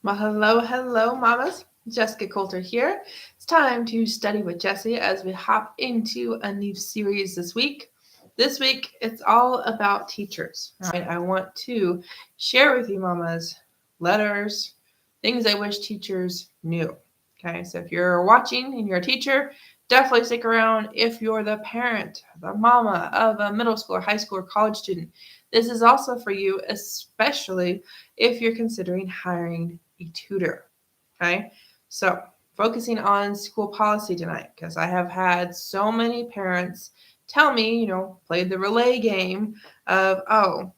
Well, hello, mamas. Jessica Coulter here. It's time to study with Jessie as we hop into a new series this week. This week, it's all about teachers. All right, I want to share with you, mamas, letters, things I wish teachers knew. Okay, so if you're watching and you're a teacher, definitely stick around. If you're the parent, the mama of a middle school or high school or college student, this is also for you, especially if you're considering hiring a tutor. Okay, so focusing on school policy tonight because I have had so many parents tell me, played the relay game of, oh,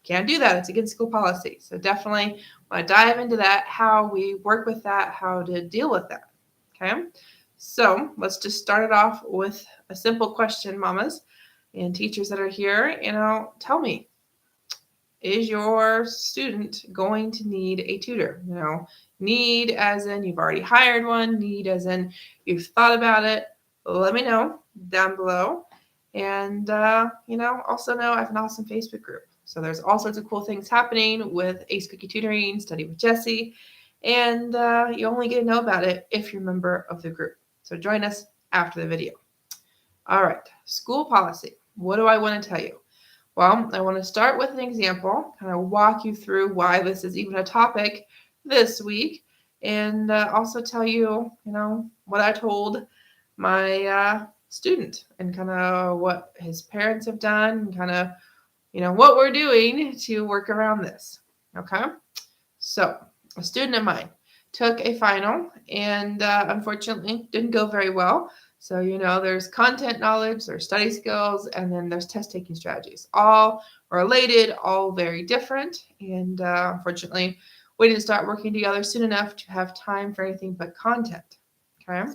can't do that. It's against school policy. So definitely want to dive into that, how we work with that, how to deal with that. Okay, so let's just start it off with a simple question, mamas and teachers that are here. Tell me, is your student going to need a tutor? Need as in you've already hired one, need as in you've thought about it. Let me know down below. And, also know I have an awesome Facebook group. So there's all sorts of cool things happening with Ace Cookie Tutoring, Study with Jessie. And you only get to know about it if you're a member of the group. So join us after the video. All right, school policy. What do I want to tell you? Well, I want to start with an example, kind of walk you through why this is even a topic this week, and also tell you, what I told my student and kind of what his parents have done and kind of, what we're doing to work around this. Okay? So, a student of mine took a final and unfortunately didn't go very well. So, there's content knowledge, there's study skills, and then there's test taking strategies. All related, all very different. And unfortunately, we didn't start working together soon enough to have time for anything but content. Okay.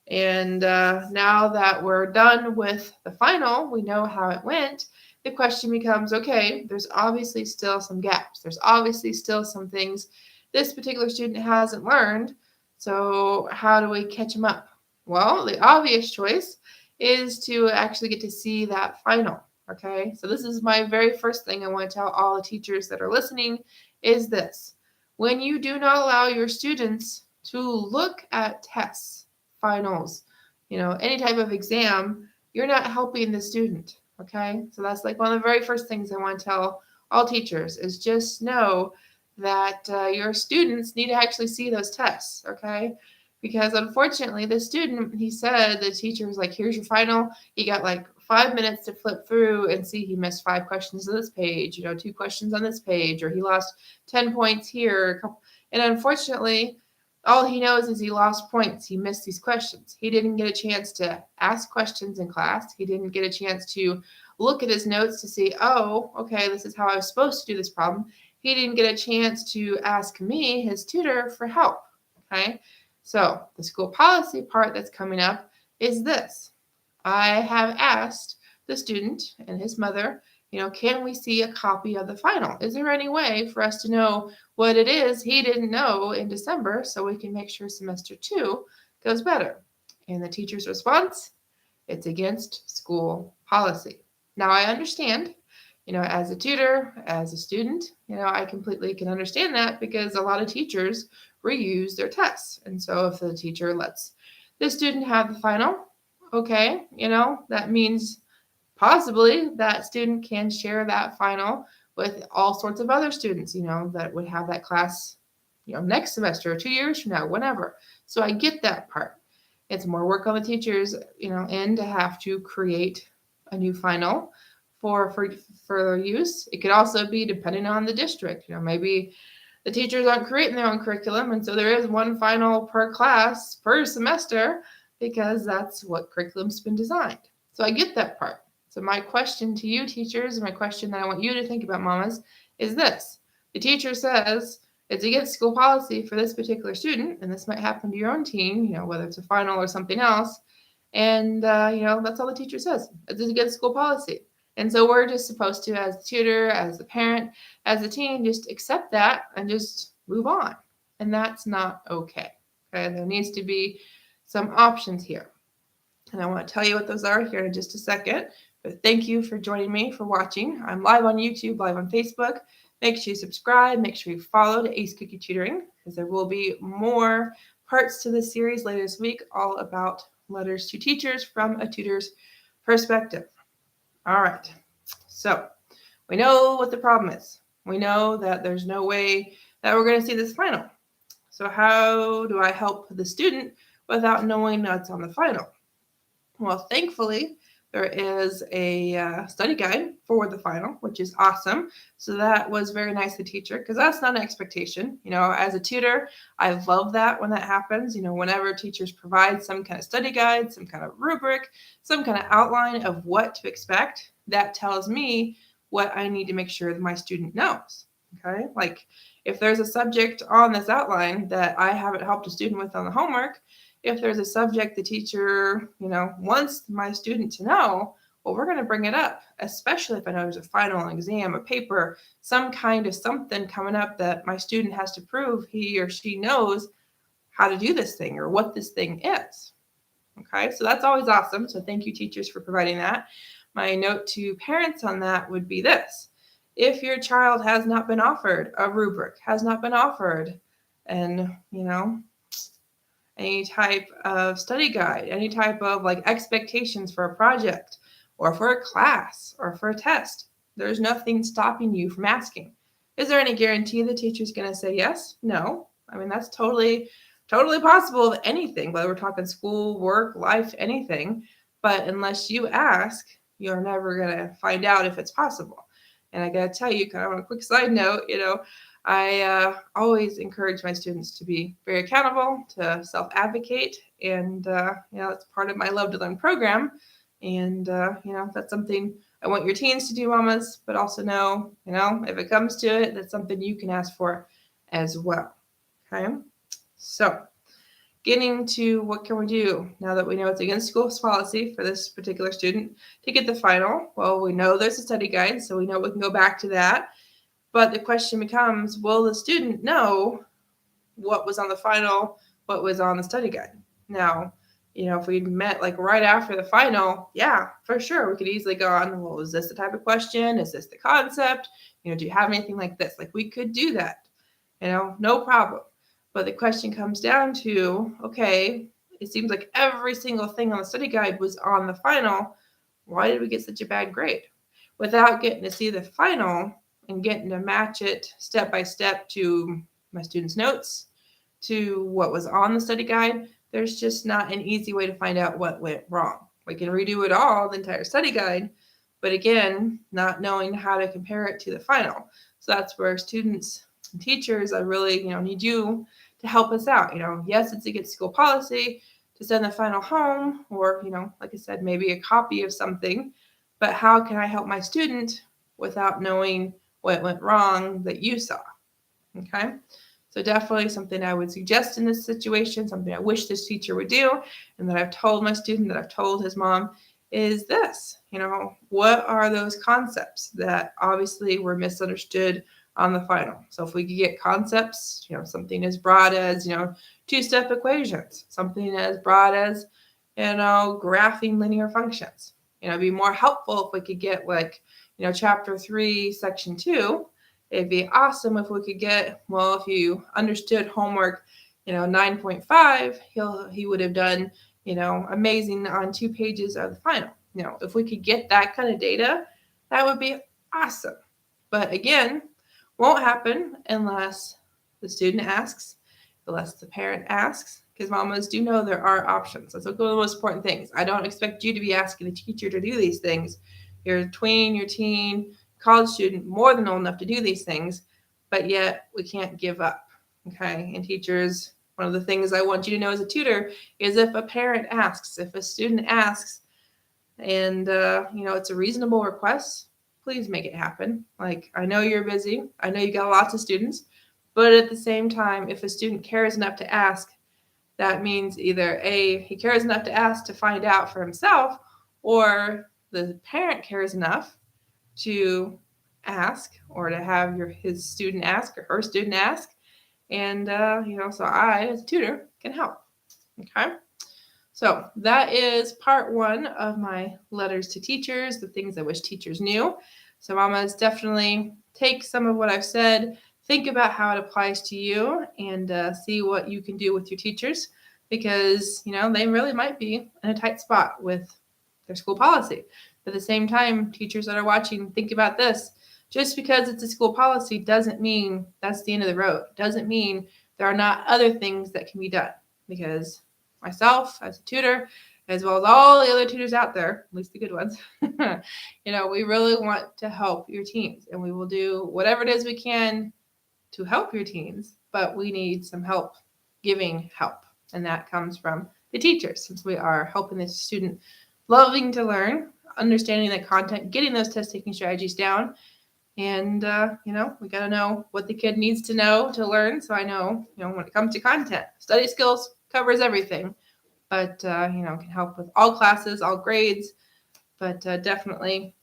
And now that we're done with the final, we know how it went. The question becomes, okay, there's obviously still some gaps. There's obviously still some things this particular student hasn't learned. So how do we catch them up? Well, the obvious choice is to actually get to see that final. Okay, so this is my very first thing I want to tell all the teachers that are listening is this. When you do not allow your students to look at tests, finals, any type of exam, you're not helping the student. Okay, so that's like one of the very first things I want to tell all teachers is just know that your students need to actually see those tests. Okay, because unfortunately the student, he said, the teacher was like, here's your final. He got like 5 minutes to flip through and see he missed 5 questions on this page, 2 questions on this page, or he lost 10 points here. And unfortunately, all he knows is he lost points. He missed these questions. He didn't get a chance to ask questions in class. He didn't get a chance to look at his notes to see, oh, okay, this is how I was supposed to do this problem. He didn't get a chance to ask me, his tutor, for help. Okay, so the school policy part that's coming up is this. I have asked the student and his mother, can we see a copy of the final? Is there any way for us to know what it is he didn't know in December so we can make sure semester 2 goes better? And the teacher's response, it's against school policy. Now I understand, as a tutor, as a student, I completely can understand that because a lot of teachers reuse their tests. And so if the teacher lets the student have the final, okay, that means possibly that student can share that final with all sorts of other students, that would have that class, next semester or 2 years from now, whenever. So I get that part. It's more work on the teachers, end to have to create a new final for use. It could also be depending on the district. Maybe the teachers aren't creating their own curriculum, and so there is one final per class per semester because that's what curriculum's been designed. So I get that part. So my question to you teachers, and my question that I want you to think about, mamas, is this. The teacher says it's against school policy for this particular student, and this might happen to your own team, whether it's a final or something else. And, that's all the teacher says. It's against school policy. And so we're just supposed to, as the tutor, as the parent, as a team, just accept that and just move on. And that's not okay. Okay, there needs to be some options here. And I want to tell you what those are here in just a second. But thank you for joining me, for watching. I'm live on YouTube, live on Facebook. Make sure you subscribe. Make sure you follow to Ace Cookie Tutoring, because there will be more parts to this series later this week, all about letters to teachers from a tutor's perspective. All right. So we know what the problem is. We know that there's no way that we're going to see this final. So how do I help the student without knowing what's on the final? Well, thankfully, there is a study guide for the final, which is awesome. So that was very nice of the teacher, because that's not an expectation. As a tutor, I love that when that happens. Whenever teachers provide some kind of study guide, some kind of rubric, some kind of outline of what to expect, that tells me what I need to make sure that my student knows. Okay, like if there's a subject on this outline that I haven't helped a student with on the homework, if there's a subject the teacher, wants my student to know, well, we're going to bring it up, especially if I know there's a final, an exam, a paper, some kind of something coming up that my student has to prove he or she knows how to do this thing or what this thing is. Okay, so that's always awesome. So thank you, teachers, for providing that. My note to parents on that would be this. If your child has not been offered a rubric, has not been offered and, any type of study guide, any type of expectations for a project or for a class or for a test, there's nothing stopping you from asking. Is there any guarantee the teacher's going to say yes? No. I mean, that's totally possible of anything, whether we're talking school, work, life, anything. But unless you ask, you're never going to find out if it's possible. And I got to tell you, kind of on a quick side note, I always encourage my students to be very accountable, to self-advocate, and it's part of my Love to Learn program. And that's something I want your teens to do, mamas, but also know, if it comes to it, that's something you can ask for as well. Okay, so getting to what can we do now that we know it's against school policy for this particular student to get the final. Well, we know there's a study guide, so we know we can go back to that. But the question becomes, will the student know what was on the final, what was on the study guide? Now, if we met right after the final, yeah, for sure, we could easily go on, well, is this the type of question? Is this the concept? Do you have anything like this? We could do that, no problem. But the question comes down to, okay, it seems like every single thing on the study guide was on the final. Why did we get such a bad grade? Without getting to see the final and getting to match it step by step to my students' notes, to what was on the study guide, there's just not an easy way to find out what went wrong. We can redo it all, the entire study guide, but again, not knowing how to compare it to the final. So that's where students and teachers, I really, need you to help us out. Yes, it's against school policy to send the final home, or, like I said, maybe a copy of something, but how can I help my student without knowing what went wrong that you saw? Okay, so definitely something I would suggest in this situation, something I wish this teacher would do, and that I've told my student, that I've told his mom, is this. What are those concepts that obviously were misunderstood on the final? So if we could get concepts, something as broad as, two-step equations, something as broad as, graphing linear functions. It'd be more helpful if we could get chapter 3, section 2. It'd be awesome if we could get, well, if you understood homework, 9.5, he would have done, amazing on 2 pages of the final. If we could get that kind of data, that would be awesome. But again, won't happen unless the student asks, unless the parent asks, because mamas do know there are options. That's one of the most important things. I don't expect you to be asking the teacher to do these things. Your tween, your teen, college student, more than old enough to do these things, but yet we can't give up. Okay, and teachers, one of the things I want you to know as a tutor is if a parent asks, if a student asks, and it's a reasonable request, please make it happen. I know you're busy, I know you got lots of students, but at the same time, if a student cares enough to ask, that means either A, he cares enough to ask to find out for himself, or the parent cares enough to ask, or to have his student ask or her student ask. And, so I, as a tutor, can help. Okay. So that is part 1 of my letters to teachers, the things I wish teachers knew. So mamas, definitely take some of what I've said, think about how it applies to you, and see what you can do with your teachers, because they really might be in a tight spot with their school policy. But at the same time, teachers that are watching, think about this. Just because it's a school policy doesn't mean that's the end of the road. Doesn't mean there are not other things that can be done, because myself as a tutor, as well as all the other tutors out there, at least the good ones, we really want to help your teens, and we will do whatever it is we can to help your teens, but we need some help giving help. And that comes from the teachers, since we are helping the student loving to learn, understanding the content, getting those test taking strategies down. And, we got to know what the kid needs to know to learn. So I know, when it comes to content, study skills covers everything, but, can help with all classes, all grades, but definitely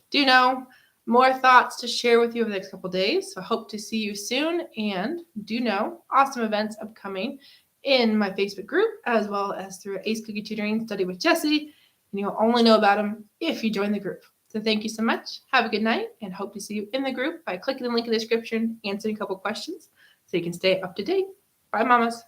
do know more thoughts to share with you over the next couple of days. So I hope to see you soon, and do know awesome events upcoming in my Facebook group, as well as through Ace Cookie Tutoring Study with Jessie. And you'll only know about them if you join the group. So thank you so much. Have a good night, and hope to see you in the group by clicking the link in the description, answering a couple questions so you can stay up to date. Bye, mamas.